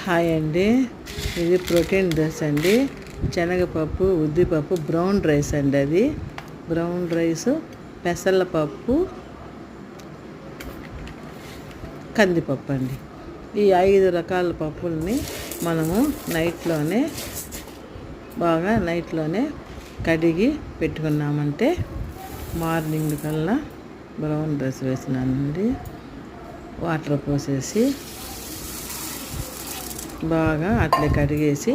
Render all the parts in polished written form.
Hi అండి, ఇది protein dosa అండి. శనగపప్పు, ఉద్దిపప్పు, బ్రౌన్ రైస్ అండి. అది బ్రౌన్ రైసు, పెసరపప్పు, కందిపప్పు అండి. ఈ 5 రకాల పప్పుల్ని మనము నైట్లోనే కడిగి పెట్టుకున్నామంటే మార్నింగ్ కల్లా బ్రౌన్ రైస్ వేసినానండి. వాటర్ పోసేసి బాగా అట్లే కడిగేసి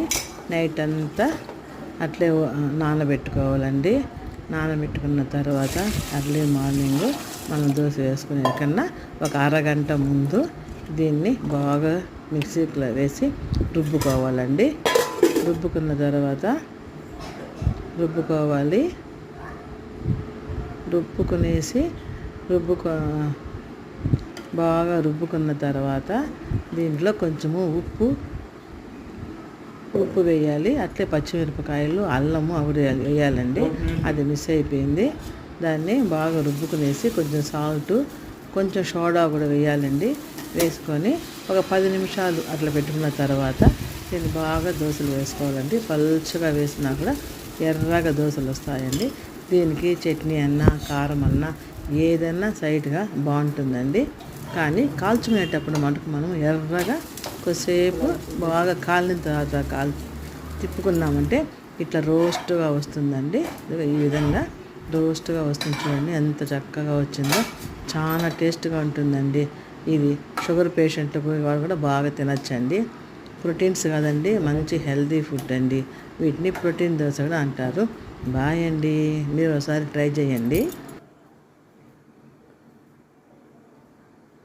నైట్ అంతా అట్లే నానబెట్టుకోవాలండి. నానబెట్టుకున్న తర్వాత అర్లీ మార్నింగ్ మనం దోశ వేసుకునే కన్నా ఒక అరగంట ముందు దీన్ని బాగా మిక్సీలో వేసి రుబ్బుకోవాలండి. రుబ్బుకున్న తర్వాత బాగా రుబ్బుకున్న తర్వాత దీంట్లో కొంచెము ఉప్పు వేయాలి. అట్లే పచ్చిమిరపకాయలు, అల్లము అవి వేయాలండి. అది మిస్ అయిపోయింది. దాన్ని బాగా రుబ్బుకునేసి కొంచెం సాల్ట్, కొంచెం సోడా కూడా వేయాలండి. వేసుకొని ఒక 10 నిమిషాలు అట్లా పెట్టుకున్న తర్వాత దీన్ని బాగా దోశలు వేసుకోవాలండి. పల్చగా వేసినా కూడా ఎర్రగా దోశలు వస్తాయండి. దీనికి చట్నీ అన్నా, కారం అన్నా ఏదన్నా సైడ్గా బాగుంటుందండి. కానీ కాల్చుకునేటప్పుడు మటుకు మనం ఎర్రగా కొద్దిసేపు బాగా కాలిన తర్వాత తిప్పుకున్నామంటే ఇట్లా రోస్ట్గా వస్తుందండి. ఈ విధంగా రోస్ట్గా వస్తుంది చూడండి, ఎంత చక్కగా వచ్చిందో. చాలా టేస్ట్గా ఉంటుందండి. ఇది షుగర్ పేషెంట్లు వాళ్ళు కూడా బాగా తినచ్చండి. ప్రోటీన్స్ కదండి, మంచి హెల్తీ ఫుడ్ అండి. వీటిని ప్రోటీన్ దోశ కూడా అంటారు. బాయ్ అండి, మీరు ఒకసారి ట్రై చేయండి.